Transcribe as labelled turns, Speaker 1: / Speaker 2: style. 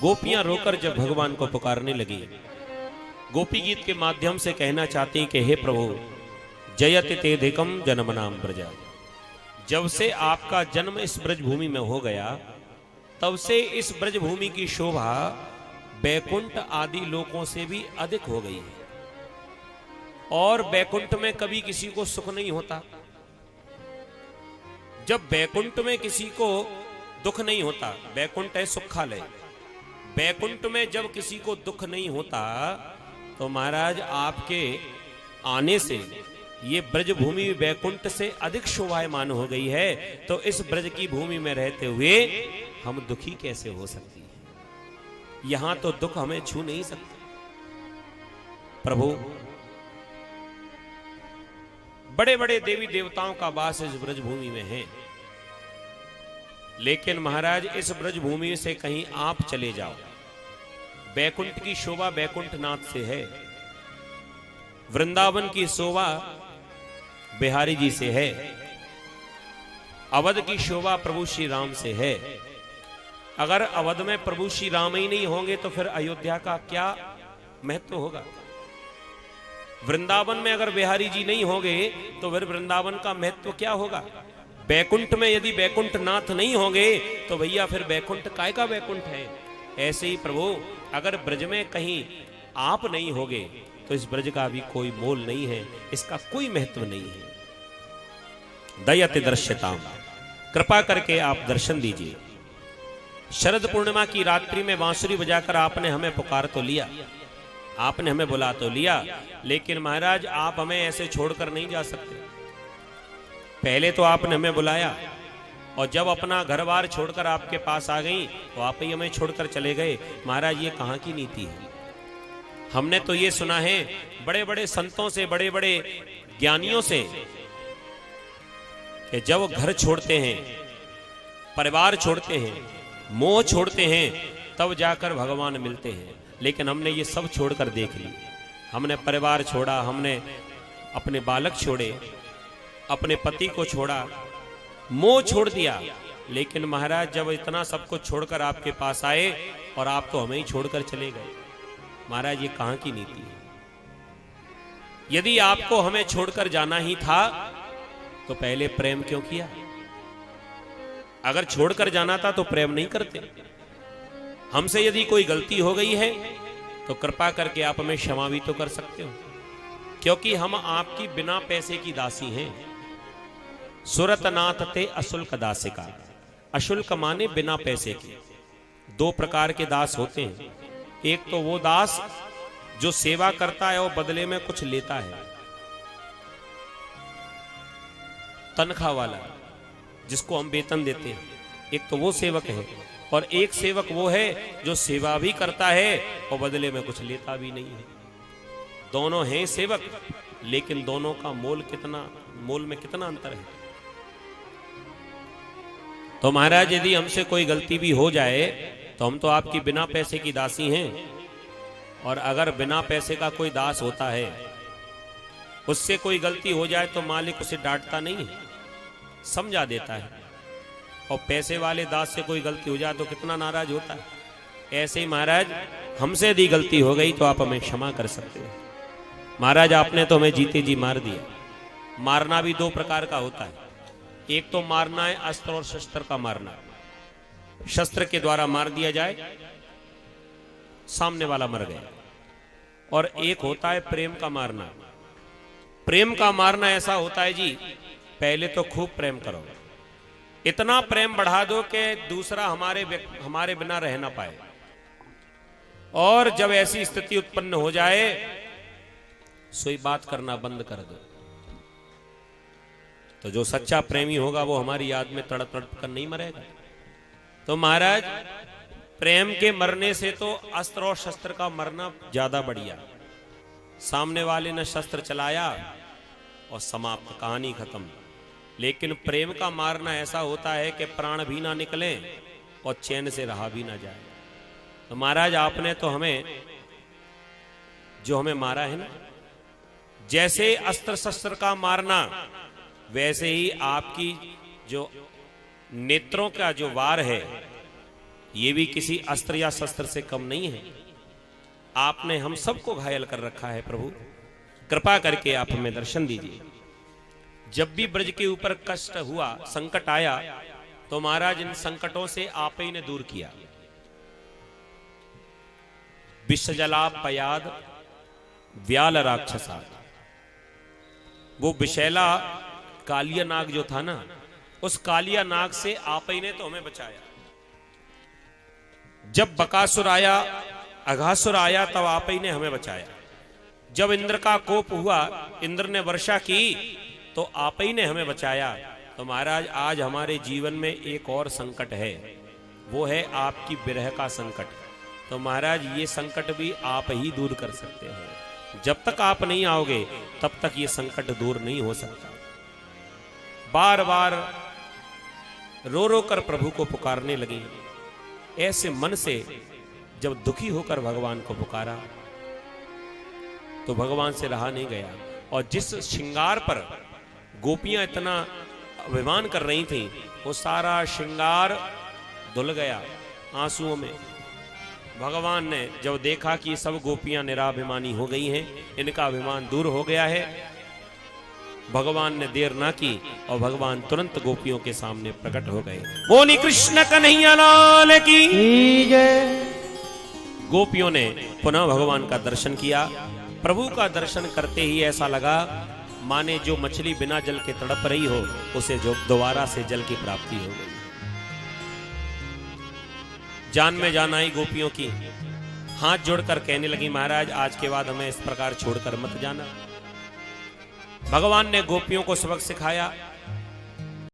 Speaker 1: गोपियां रोकर जब भगवान को पुकारने लगी, गोपी गीत के माध्यम से कहना चाहती हैं कि हे प्रभु, जयति तेधिकम जन्मनाम ब्रजा। जब से आपका जन्म इस ब्रज भूमि में हो गया, तब से इस ब्रज भूमि की शोभा बैकुंठ आदि लोकों से भी अधिक हो गई है। और बैकुंठ में कभी किसी को सुख नहीं होता। जब बैकुंठ में किसी को दुख नहीं होता, बैकुंठ है सुखालय, बैकुंठ में जब किसी को दुख नहीं होता, तो महाराज आपके आने से ये ब्रज भूमि बैकुंठ से अधिक शोभायमान हो गई है। तो इस ब्रज की भूमि में रहते हुए हम दुखी कैसे हो सकती है? यहां तो दुख हमें छू नहीं सकते। प्रभु, बड़े बड़े देवी देवताओं का वास इस ब्रज भूमि में है, लेकिन महाराज इस ब्रज भूमि से कहीं आप चले जाओ, बैकुंठ की शोभा बैकुंठ नाथ से है, वृंदावन की शोभा बिहारी जी से है, अवध की शोभा प्रभु श्री राम से है। अगर अवध में प्रभु श्री राम ही नहीं होंगे तो फिर अयोध्या का क्या महत्व होगा? वृंदावन में अगर बिहारी जी नहीं होंगे तो फिर वृंदावन का महत्व क्या होगा? बैकुंठ में यदि बैकुंठ नाथ नहीं होंगे तो भैया फिर बैकुंठ काय का बैकुंठ है? ऐसे ही प्रभु, अगर ब्रज में कहीं आप नहीं होगे तो इस ब्रज का भी कोई मोल नहीं है, इसका कोई महत्व नहीं है। दयति दृश्यताम, कृपा करके आप दर्शन दीजिए। शरद पूर्णिमा की रात्रि में बांसुरी बजाकर आपने हमें पुकार तो लिया, आपने हमें बुला तो लिया, लेकिन महाराज आप हमें ऐसे छोड़कर नहीं जा सकते। पहले तो आपने हमें बुलाया और जब अपना घर बार छोड़कर आपके पास आ गई तो आप ही हमें छोड़कर चले गए। महाराज, ये कहां की नीति है? हमने तो ये सुना है बड़े बड़े संतों से, बड़े बड़े ज्ञानियों से, कि जब घर छोड़ते हैं, परिवार छोड़ते हैं, मोह छोड़ते हैं, तब जाकर भगवान मिलते हैं। लेकिन हमने ये सब छोड़कर देख ली। हमने परिवार छोड़ा, हमने अपने बालक छोड़े, अपने पति को छोड़ा, मोह छोड़ दिया। लेकिन महाराज जब इतना सब कुछ छोड़कर आपके पास आए और आप तो हमें ही छोड़कर चले गए। महाराज, ये कहां की नीति है? यदि आपको हमें छोड़कर जाना ही था तो पहले प्रेम क्यों किया? अगर छोड़कर जाना था तो प्रेम नहीं करते। हमसे यदि कोई गलती हो गई है तो कृपा करके आप हमें क्षमा भी तो कर सकते हो, क्योंकि हम आपकी बिना पैसे की दासी हैं। सुरतनाथ ते अशुल्क दासिका। अशुल्क माने बिना पैसे के। दो प्रकार के दास होते हैं। एक तो वो दास जो सेवा करता है और बदले में कुछ लेता है, तनख्वाह वाला, जिसको हम वेतन देते हैं, एक तो वो सेवक है। और एक सेवक वो है जो सेवा भी करता है और बदले में कुछ लेता भी नहीं है। दोनों हैं सेवक, लेकिन दोनों का मोल में कितना अंतर है। तो महाराज, यदि हमसे कोई गलती भी हो जाए तो हम तो आपकी बिना पैसे की दासी हैं। और अगर बिना पैसे का कोई दास होता है, उससे कोई गलती हो जाए तो मालिक उसे डांटता नहीं है, समझा देता है। और पैसे वाले दास से कोई गलती हो जाए तो कितना नाराज होता है। ऐसे ही महाराज, हमसे यदि गलती हो गई तो आप हमें क्षमा कर सकते हैं। महाराज, आपने तो हमें जीते जी मार दिया। मारना भी दो प्रकार का होता है। एक तो मारना है अस्त्र और शस्त्र का मारना, शस्त्र के द्वारा मार दिया जाए, सामने वाला मर गया। और एक होता है प्रेम का मारना। प्रेम का मारना ऐसा होता है जी, पहले तो खूब प्रेम करो, इतना प्रेम बढ़ा दो कि दूसरा हमारे बिना रह ना पाए। और जब ऐसी स्थिति उत्पन्न हो जाए, सोई बात करना बंद कर दो। तो जो सच्चा प्रेमी होगा वो हमारी याद में तड़प तड़प कर नहीं मरेगा। तो महाराज, प्रेम के मरने से तो अस्त्र और शस्त्र का मरना ज्यादा बढ़िया। सामने वाले ने शस्त्र चलाया और समाप्त, कहानी खत्म। लेकिन प्रेम का मारना ऐसा होता है कि प्राण भी ना निकले और चैन से रहा भी ना जाए। तो महाराज, आपने तो हमें मारा है ना, जैसे अस्त्र शस्त्र का मारना, वैसे ही आपकी जो नेत्रों का जो वार है, ये भी किसी अस्त्र या शस्त्र से कम नहीं है। आपने हम सबको घायल कर रखा है प्रभु, कृपा करके आप हमें दर्शन दीजिए। जब भी ब्रज के ऊपर कष्ट हुआ, संकट आया, तो महाराज इन संकटों से आप ही ने दूर किया। विषजला पयाद व्याल राक्षसा, वो विषैला कालिया नाग जो था ना, उस कालिया नाग से आप ही ने तो हमें बचाया। जब बकासुर आया, अघासुर आया, तब आप ही ने हमें बचाया। जब इंद्र का कोप हुआ, इंद्र ने वर्षा की, तो आप ही ने हमें बचाया। तो महाराज आज हमारे जीवन में एक और संकट है, वो है आपकी विरह का संकट। तो महाराज ये संकट भी आप ही दूर कर सकते हैं। जब तक आप नहीं आओगे तब तक ये संकट दूर नहीं हो सकता। बार बार रो रो कर प्रभु को पुकारने लगी। ऐसे मन से जब दुखी होकर भगवान को पुकारा तो भगवान से रहा नहीं गया। और जिस श्रृंगार पर गोपियां इतना अभिमान कर रही थी, वो सारा श्रृंगार धुल गया आंसुओं में। भगवान ने जब देखा कि सब गोपियां निराभिमानी हो गई हैं, इनका अभिमान दूर हो गया है, भगवान ने देर ना की और भगवान तुरंत गोपियों के सामने प्रकट हो गए। बोली कृष्ण कन्हैया लाल की जय। गोपियों ने पुनः भगवान का दर्शन किया। प्रभु का दर्शन करते ही ऐसा लगा माने जो मछली बिना जल के तड़प रही हो, उसे जो दोबारा से जल की प्राप्ति हो गई। जान में जान आई गोपियों की, हाथ जोड़कर कहने लगी, महाराज आज के बाद हमें इस प्रकार छोड़कर मत जाना। भगवान ने गोपियों को सबक सिखाया।